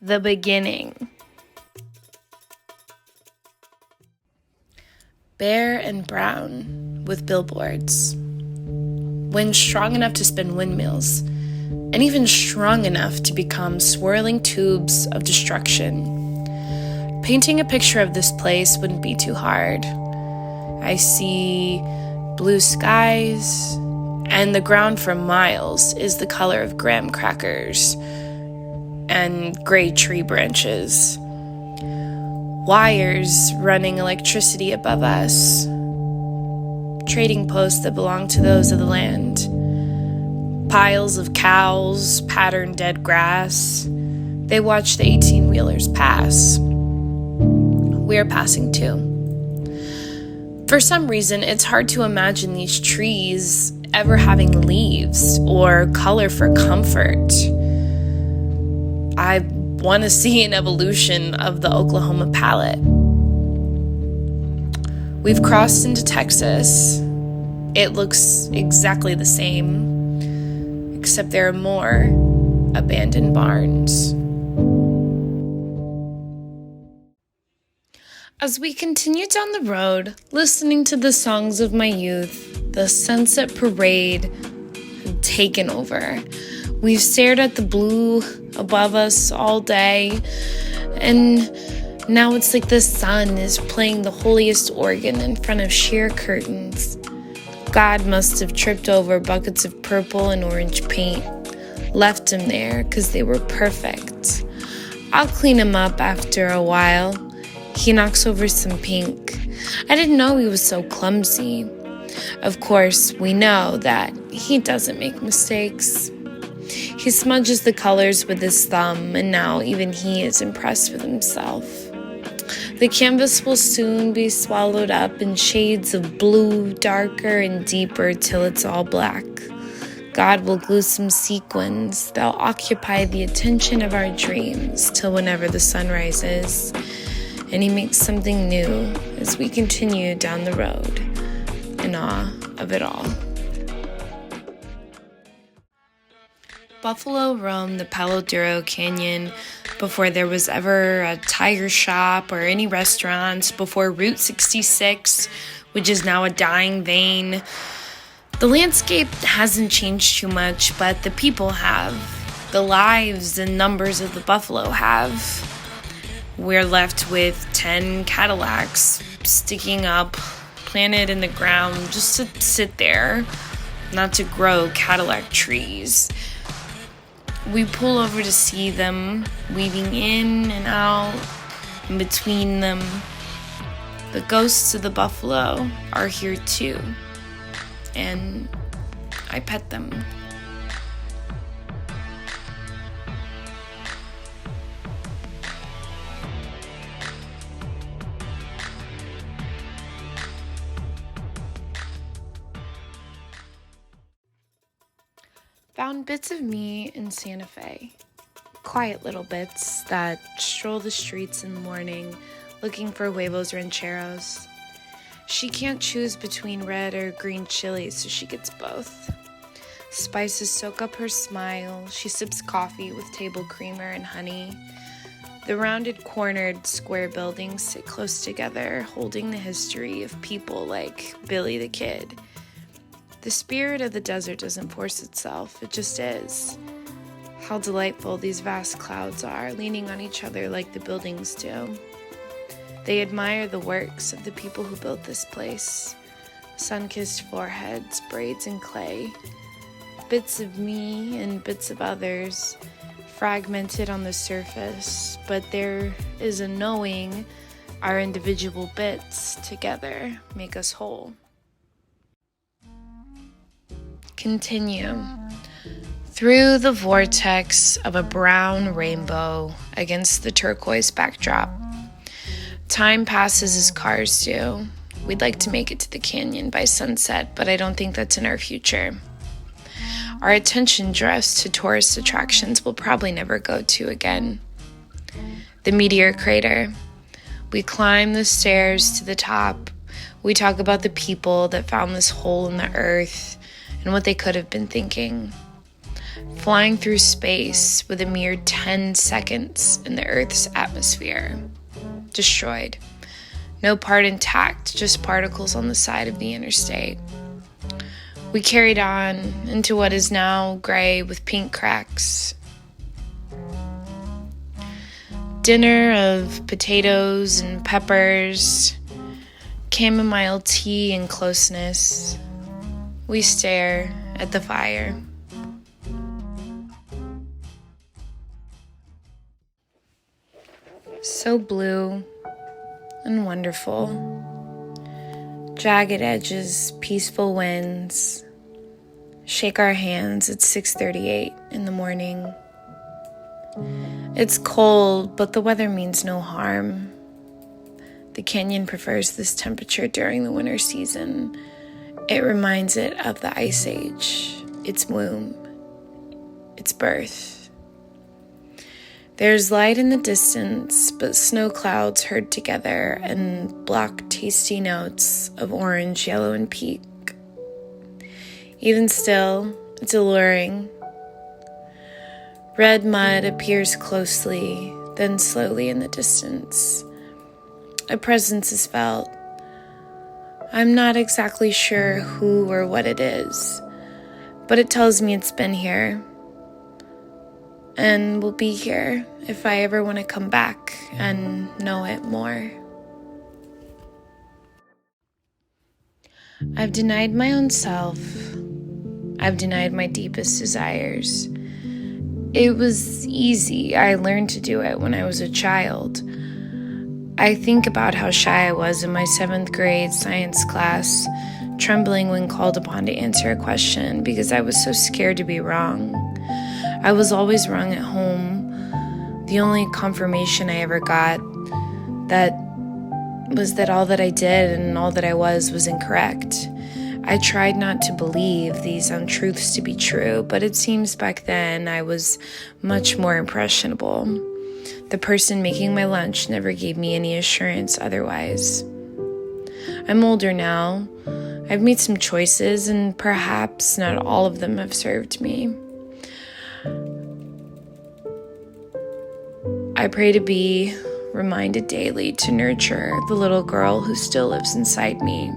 The beginning. Bare and brown with billboards. Wind strong enough to spin windmills, and even strong enough to become swirling tubes of destruction. Painting a picture of this place wouldn't be too hard. I see blue skies, and the ground for miles is the color of graham crackers and gray tree branches. Wires running electricity above us. Trading posts that belong to those of the land. Piles of cows, patterned dead grass. They watch the 18-wheelers pass. We're passing too. For some reason, it's hard to imagine these trees ever having leaves or color for comfort. I want to see an evolution of the Oklahoma palette. We've crossed into Texas. It looks exactly the same, except there are more abandoned barns. As we continue down the road, listening to the songs of my youth, the Sunset Parade had taken over. We've stared at the blue above us all day, and now it's like the sun is playing the holiest organ in front of sheer curtains. God must have tripped over buckets of purple and orange paint, left them there because they were perfect. I'll clean them up after a while. He knocks over some pink. I didn't know he was so clumsy. Of course, we know that he doesn't make mistakes. He smudges the colors with his thumb, and now even he is impressed with himself. The canvas will soon be swallowed up in shades of blue, darker and deeper till it's all black. God will glue some sequins that'll occupy the attention of our dreams till whenever the sun rises, and he makes something new as we continue down the road in awe of it all. Buffalo roamed the Palo Duro Canyon before there was ever a tire shop or any restaurants, before Route 66, which is now a dying vein. The landscape hasn't changed too much, but the people have. The lives and numbers of the buffalo have. We're left with 10 Cadillacs sticking up, planted in the ground just to sit there, not to grow Cadillac trees. We pull over to see them, weaving in and out, in between them. The ghosts of the buffalo are here too, and I pet them. Found bits of me in Santa Fe. Quiet little bits that stroll the streets in the morning looking for huevos rancheros. She can't choose between red or green chilies, so she gets both. Spices soak up her smile. She sips coffee with table creamer and honey. The rounded, cornered, square buildings sit close together, holding the history of people like Billy the Kid. The spirit of the desert doesn't force itself, it just is. How delightful these vast clouds are, leaning on each other like the buildings do. They admire the works of the people who built this place. Sun-kissed foreheads, braids and clay. Bits of me and bits of others, fragmented on the surface, but there is a knowing our individual bits together make us whole. Continue. Through the vortex of a brown rainbow against the turquoise backdrop. Time passes as cars do. We'd like to make it to the canyon by sunset, but I don't think that's in our future. Our attention drifts to tourist attractions we'll probably never go to again. The meteor crater. We climb the stairs to the top. We talk about the people that found this hole in the earth and what they could have been thinking. flying through space with a mere 10 seconds in the Earth's atmosphere. Destroyed. No part intact, just particles on the side of the interstate. We carried on into what is now gray with pink cracks. Dinner of potatoes and peppers, chamomile tea and closeness. We stare at the fire. So blue and wonderful. Jagged edges, peaceful winds. Shake our hands at 6:38 in the morning. It's cold, but the weather means no harm. The canyon prefers this temperature during the winter season. It reminds it of the Ice Age, its womb, its birth. There's light in the distance, but snow clouds herd together and block tasty notes of orange, yellow, and pink. Even still, it's alluring. Red mud appears closely, then slowly in the distance. A presence is felt. I'm not exactly sure who or what it is, but it tells me it's been here and will be here if I ever want to come back and know it more. I've denied my own self. I've denied my deepest desires. It was easy. I learned to do it when I was a child. I think about how shy I was in my 7th grade science class, trembling when called upon to answer a question because I was so scared to be wrong. I was always wrong at home. The only confirmation I ever got was that all that I did and all that I was incorrect. I tried not to believe these untruths to be true, but it seems back then I was much more impressionable. The person making my lunch never gave me any assurance otherwise. I'm older now. I've made some choices, and perhaps not all of them have served me. I pray to be reminded daily to nurture the little girl who still lives inside me.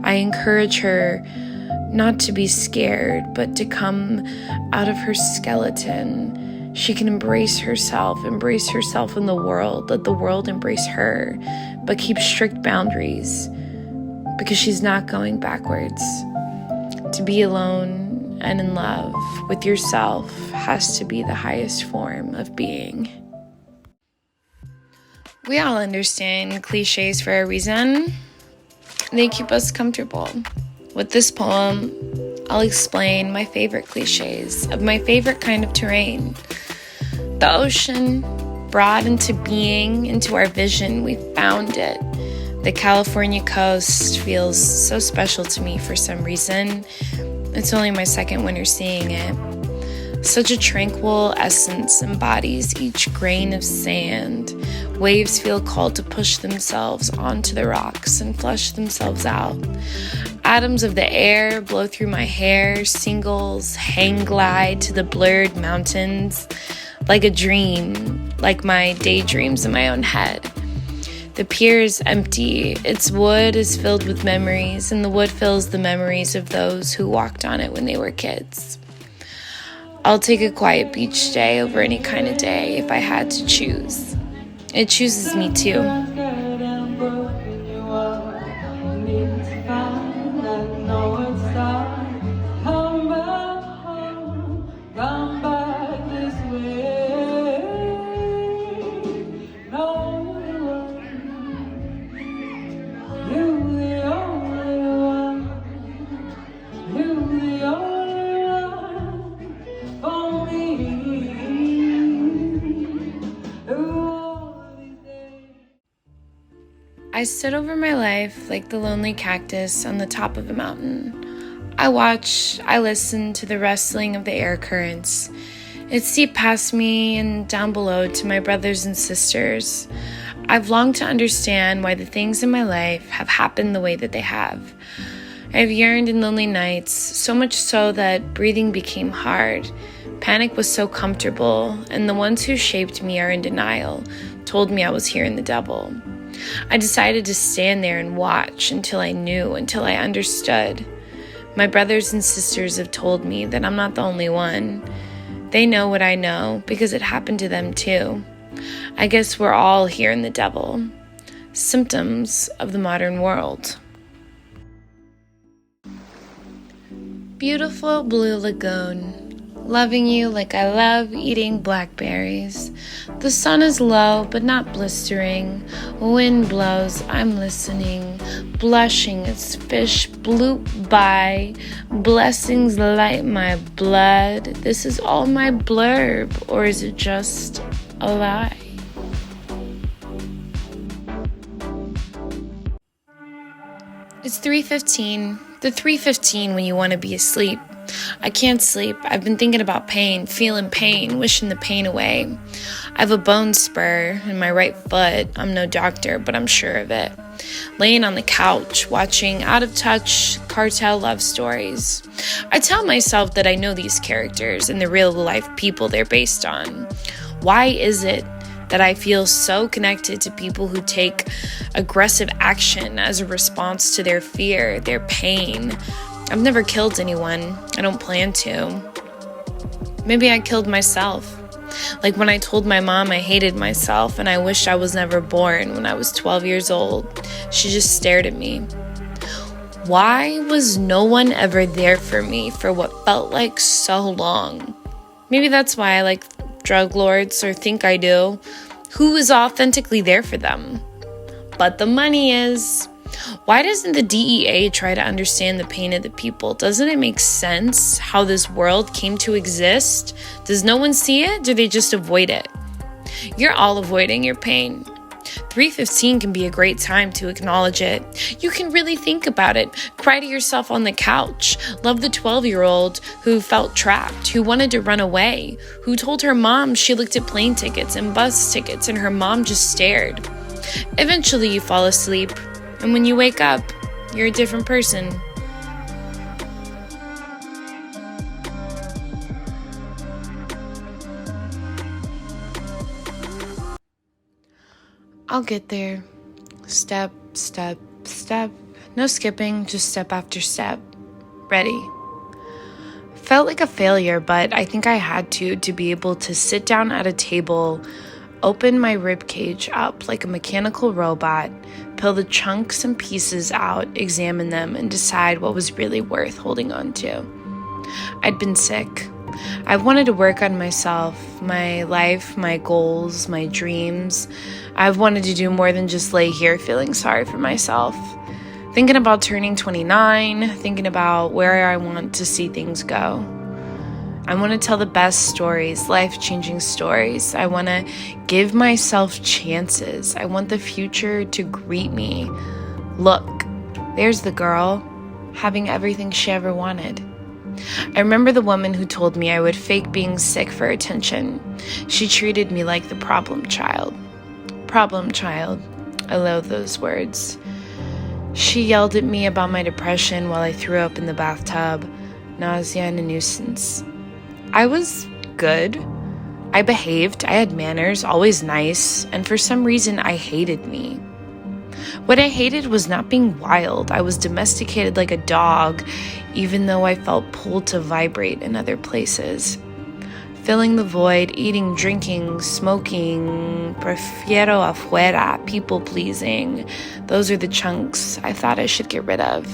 I encourage her not to be scared, but to come out of her skeleton. She can embrace herself in the world, let the world embrace her, but keep strict boundaries because she's not going backwards. To be alone and in love with yourself has to be the highest form of being. We all understand cliches for a reason. They keep us comfortable. With this poem, I'll explain my favorite cliches of my favorite kind of terrain. The ocean, brought into being, into our vision, we found it. The California coast feels so special to me for some reason. It's only my 2nd winter seeing it. Such a tranquil essence embodies each grain of sand. Waves feel called to push themselves onto the rocks and flush themselves out. Atoms of the air blow through my hair, singles hang glide to the blurred mountains, like a dream, like my daydreams in my own head. The pier is empty, its wood is filled with memories, and the wood fills the memories of those who walked on it when they were kids. I'll take a quiet beach day over any kind of day if I had to choose. It chooses me too. I stood over my life like the lonely cactus on the top of a mountain. I watch, I listen to the rustling of the air currents. It seeped past me and down below to my brothers and sisters. I've longed to understand why the things in my life have happened the way that they have. I've yearned in lonely nights, so much so that breathing became hard. Panic was so comfortable, and the ones who shaped me are in denial, told me I was hearing the devil. I decided to stand there and watch until I knew, until I understood. My brothers and sisters have told me that I'm not the only one. They know what I know because it happened to them too. I guess we're all hearing the devil. Symptoms of the modern world. Beautiful blue lagoon. Loving you like I love eating blackberries. The sun is low but not blistering. Wind blows, I'm listening. Blushing as fish bloop by. Blessings light my blood. This is all my blurb, or is it just a lie? It's 3:15. The 3:15 when you want to be asleep. I can't sleep. I've been thinking about pain, feeling pain, wishing the pain away. I have a bone spur in my right foot. I'm no doctor, but I'm sure of it. Laying on the couch, watching out of touch cartel love stories. I tell myself that I know these characters and the real life people they're based on. Why is it that I feel so connected to people who take aggressive action as a response to their fear, their pain? I've never killed anyone. I don't plan to. Maybe I killed myself. Like when I told my mom I hated myself and I wished I was never born when I was 12 years old. She just stared at me. Why was no one ever there for me for what felt like so long? Maybe that's why I like drug lords, or think I do. Who is authentically there for them? But the money is. Why doesn't the DEA try to understand the pain of the people? Doesn't it make sense how this world came to exist? Does no one see it? Do they just avoid it? You're all avoiding your pain. 3:15 can be a great time to acknowledge it. You can really think about it. Cry to yourself on the couch. Love the 12-year-old who felt trapped, who wanted to run away, who told her mom she looked at plane tickets and bus tickets and her mom just stared. Eventually you fall asleep. And when you wake up, you're a different person. I'll get there. Step, step, step. No skipping, just step after step. Ready. Felt like a failure, but I think I had to be able to sit down at a table, open my rib cage up like a mechanical robot, peel the chunks and pieces out, examine them, and decide what was really worth holding on to. I'd been sick. I wanted to work on myself, my life, my goals, my dreams. I've wanted to do more than just lay here feeling sorry for myself. Thinking about turning 29, thinking about where I want to see things go. I want to tell the best stories, life-changing stories. I want to give myself chances. I want the future to greet me. Look, there's the girl, having everything she ever wanted. I remember the woman who told me I would fake being sick for attention. She treated me like the problem child. Problem child. I loathe those words. She yelled at me about my depression while I threw up in the bathtub. Nausea and a nuisance. I was good. I behaved. I had manners, always nice, and for some reason I hated me. What I hated was not being wild. I was domesticated like a dog, even though I felt pulled to vibrate in other places. Filling the void, eating, drinking, smoking, prefiero afuera, people-pleasing. Those are the chunks I thought I should get rid of.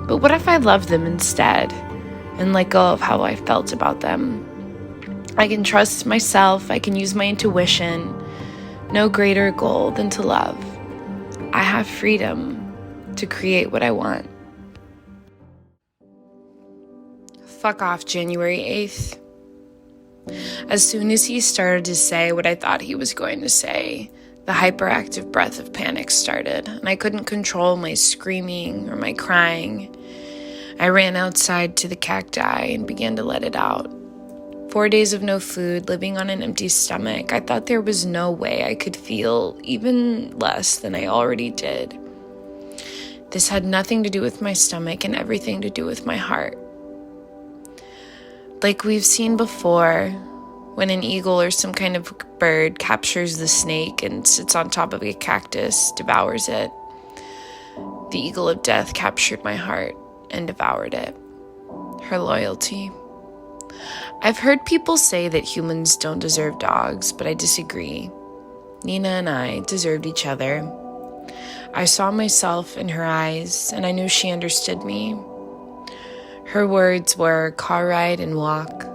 But what if I loved them instead? And let go of how I felt about them. I can trust myself. I can use my intuition. No greater goal than to love. I have freedom to create what I want. Fuck off, January 8th. As soon as he started to say what I thought he was going to say, the hyperactive breath of panic started, and I couldn't control my screaming or my crying. I ran outside to the cacti and began to let it out. 4 days of no food, living on an empty stomach. I thought there was no way I could feel even less than I already did. This had nothing to do with my stomach and everything to do with my heart. Like we've seen before, when an eagle or some kind of bird captures the snake and sits on top of a cactus, devours it. The eagle of death captured my heart and devoured it. Her loyalty. I've heard people say that humans don't deserve dogs, but I disagree. Nina and I deserved each other. I saw myself in her eyes, and I knew she understood me. Her words were car ride and walk.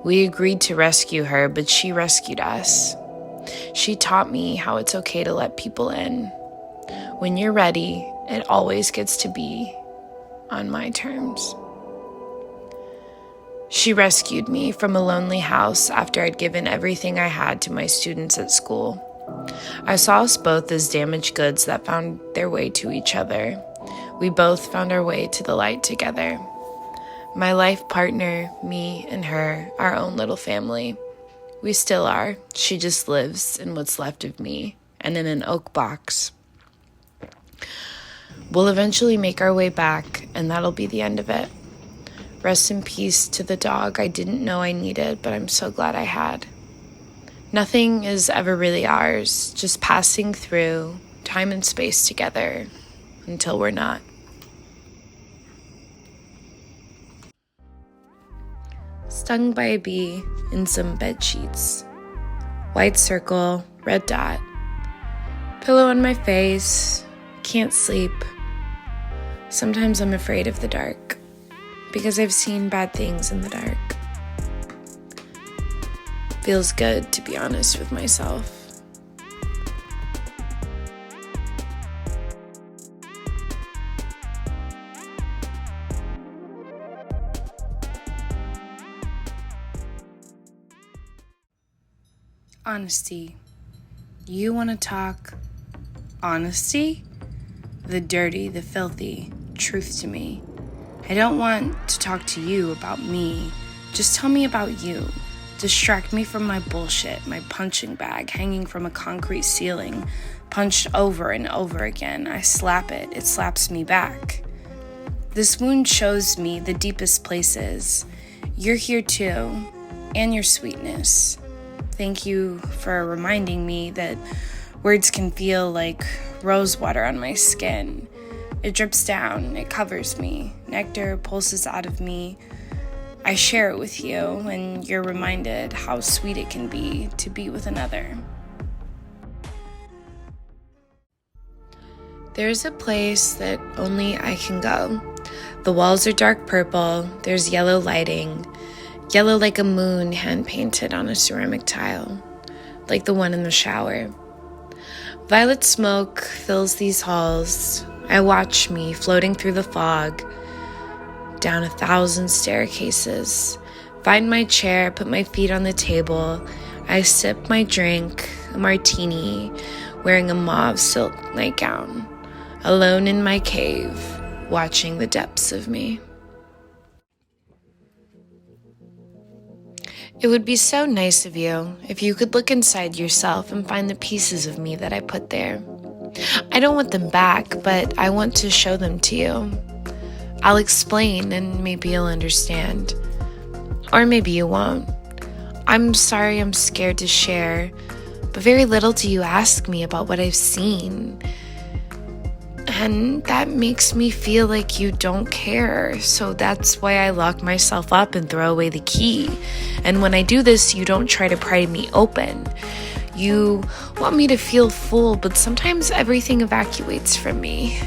We agreed to rescue her, but she rescued us. She taught me how it's okay to let people in. When you're ready, it always gets to be on my terms. She rescued me from a lonely house after I'd given everything I had to my students at school. I saw us both as damaged goods that found their way to each other. We both found our way to the light together. My life partner, me and her, our own little family. We still are. She just lives in what's left of me and in an oak box. We'll eventually make our way back, and that'll be the end of it. Rest in peace to the dog I didn't know I needed, but I'm so glad I had. Nothing is ever really ours, just passing through time and space together until we're not. Stung by a bee in some bed sheets. White circle, red dot. Pillow on my face, can't sleep. Sometimes I'm afraid of the dark, because I've seen bad things in the dark. Feels good to be honest with myself. Honesty. You want to talk honesty? The dirty, the filthy truth to me. I don't want to talk to you about me. Just tell me about you. Distract me from my bullshit, my punching bag hanging from a concrete ceiling, punched over and over again. I slap it. It slaps me back. This wound shows me the deepest places. You're here too, and your sweetness. Thank you for reminding me that words can feel like rose water on my skin. It drips down, it covers me. Nectar pulses out of me. I share it with you, and you're reminded how sweet it can be to be with another. There's a place that only I can go. The walls are dark purple, there's yellow lighting. Yellow like a moon hand-painted on a ceramic tile, like the one in the shower. Violet smoke fills these halls. I watch me floating through the fog, down 1,000 staircases. Find my chair, put my feet on the table. I sip my drink, a martini, wearing a mauve silk nightgown, alone in my cave, watching the depths of me. It would be so nice of you if you could look inside yourself and find the pieces of me that I put there. I don't want them back, but I want to show them to you. I'll explain and maybe you'll understand. Or maybe you won't. I'm sorry I'm scared to share, but very little do you ask me about what I've seen. And that makes me feel like you don't care. So that's why I lock myself up and throw away the key. And when I do this, you don't try to pry me open. You want me to feel full, but sometimes everything evacuates from me.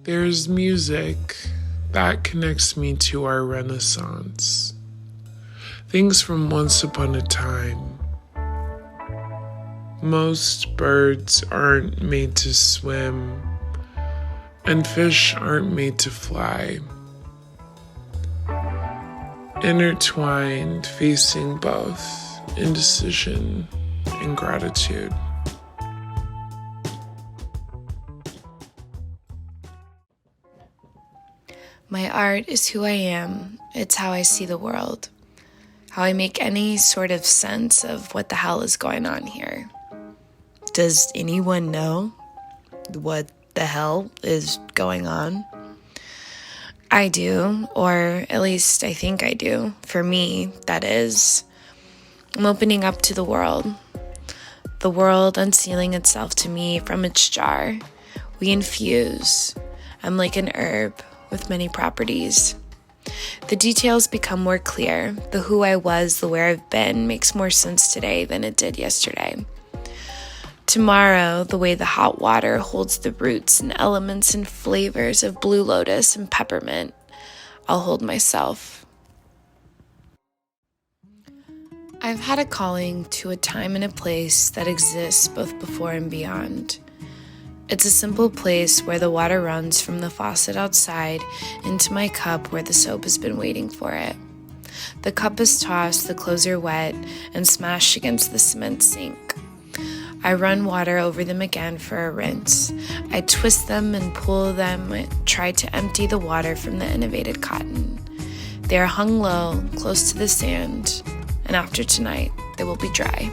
There's music that connects me to our Renaissance. Things from once upon a time. Most birds aren't made to swim, and fish aren't made to fly. Intertwined, facing both indecision and gratitude. My art is who I am. It's how I see the world. How I make any sort of sense of what the hell is going on here. Does anyone know what the hell is going on. I do, or at least I think I do. For me, that is. I'm opening up to the world unsealing itself to me from its jar. We infuse. I'm like an herb with many properties. The details become more clear. The who I was, the where I've been, makes more sense today than it did yesterday. Tomorrow, the way the hot water holds the roots and elements and flavors of blue lotus and peppermint, I'll hold myself. I've had a calling to a time and a place that exists both before and beyond. It's a simple place where the water runs from the faucet outside into my cup where the soap has been waiting for it. The cup is tossed, the clothes are wet, and smashed against the cement sink. I run water over them again for a rinse. I twist them and pull them, try to empty the water from the innovated cotton. They are hung low, close to the sand, and after tonight, they will be dry.